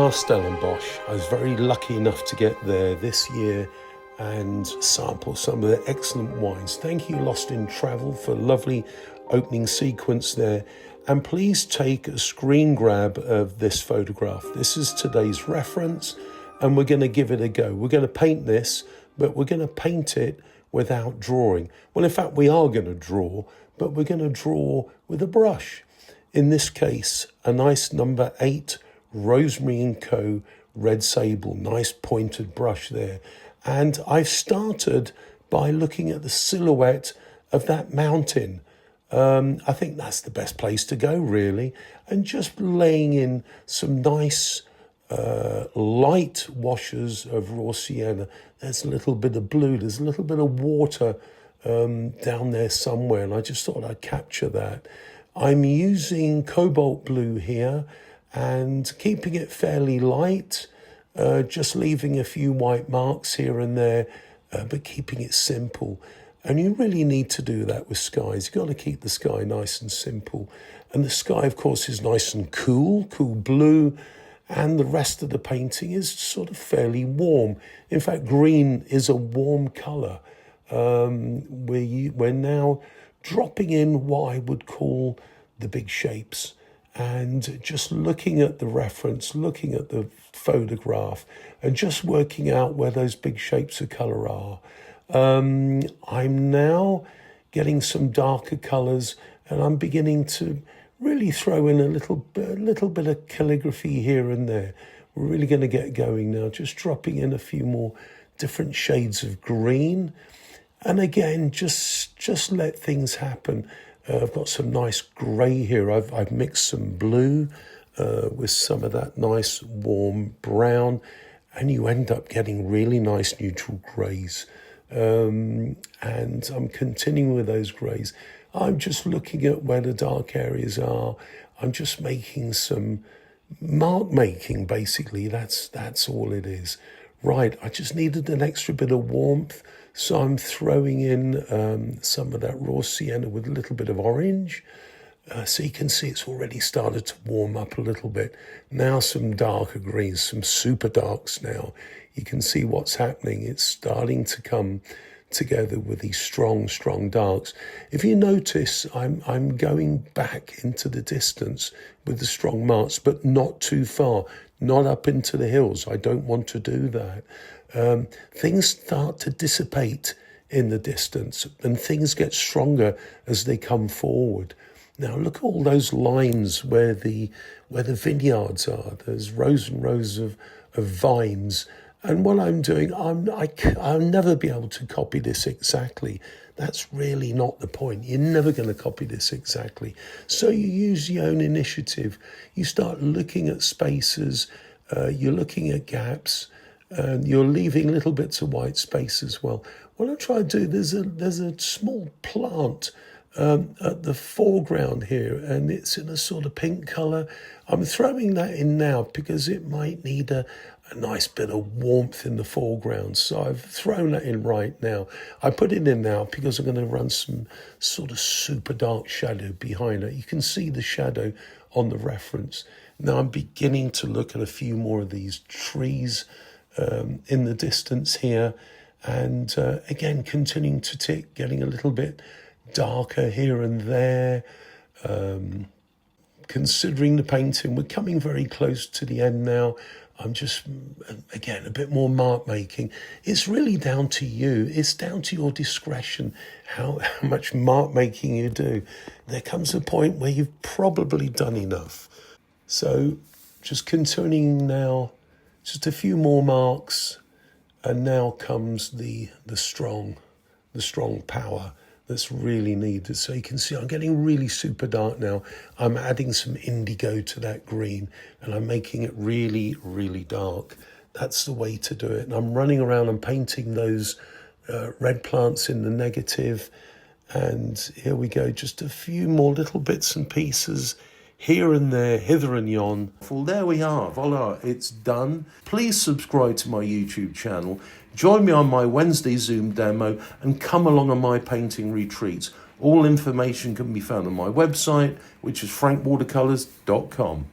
are Stellenbosch. I was very lucky enough to get there this year and sample some of the excellent wines. Thank you, Lost in Travel, for a lovely opening sequence there. And please take a screen grab of this photograph. This is today's reference, and we're going to give it a go. We're going to paint this, but we're going to paint it without drawing. Well, in fact, we are going to draw, but we're going to draw with a brush. In this case, a nice number 8 Rosemary & Co. Red Sable, nice pointed brush there. And I've started by looking at the silhouette of that mountain. I think that's the best place to go, really. And just laying in some nice light washes of raw sienna. There's a little bit of blue, there's a little bit of water down there somewhere, and I just thought I'd capture that. I'm using cobalt blue here and keeping it fairly light, just leaving a few white marks here and there, but keeping it simple. And you really need to do that with skies. You've got to keep the sky nice and simple. And the sky, of course, is nice and cool blue, and the rest of the painting is sort of fairly warm. In fact, green is a warm colour. We're now dropping in what I would call the big shapes, and just looking at the reference, looking at the photograph, and just working out where those big shapes of colour are. I'm now getting some darker colours, and I'm beginning to really throw in a little bit of calligraphy here and there. We're really going to get going now, just dropping in a few more different shades of green. And again, just let things happen. I've got some nice grey here. I've mixed some blue with some of that nice warm brown, and you end up getting really nice neutral greys. And I'm continuing with those greys. I'm just looking at where the dark areas are. I'm just making some mark making, basically. That's all it is. Right, I just needed an extra bit of warmth, so I'm throwing in some of that raw sienna with a little bit of orange. So you can see it's already started to warm up a little bit. Now some darker greens, some super darks now. You can see what's happening. It's starting to come together with these strong darks. If you notice, I'm going back into the distance with the strong marks, but not too far, not up into the hills. I don't want to do that. Things start to dissipate in the distance, and things get stronger as they come forward. Now look at all those lines where the vineyards are. There's rows and rows of vines. And what I'm doing, I'll never be able to copy this exactly. That's really not the point. You're never going to copy this exactly. So you use your own initiative. You start looking at spaces, you're looking at gaps, and you're leaving little bits of white space as well. What I'm trying to do, there's a small plant at the foreground here, and it's in a sort of pink colour. I'm throwing that in now because it might need a nice bit of warmth in the foreground. So I've thrown that in right now. I put it in now because I'm going to run some sort of super dark shadow behind it. You can see the shadow on the reference. Now I'm beginning to look at a few more of these trees in the distance here. And again, continuing to tick, getting a little bit darker here and there. Considering the painting, we're coming very close to the end now. I'm just, again, a bit more mark making. It's really down to you. It's down to your discretion, how much mark making you do. There comes a point where you've probably done enough. So just continuing now, just a few more marks, and now comes the strong power that's really needed. So you can see I'm getting really super dark now. I'm adding some indigo to that green, and I'm making it really, really dark. That's the way to do it. And I'm running around and painting those red plants in the negative. And here we go, just a few more little bits and pieces here and there, hither and yon. Well, there we are. Voila, it's done. Please subscribe to my YouTube channel. Join me on my Wednesday Zoom demo and come along on my painting retreats. All information can be found on my website, which is frankwatercolours.com.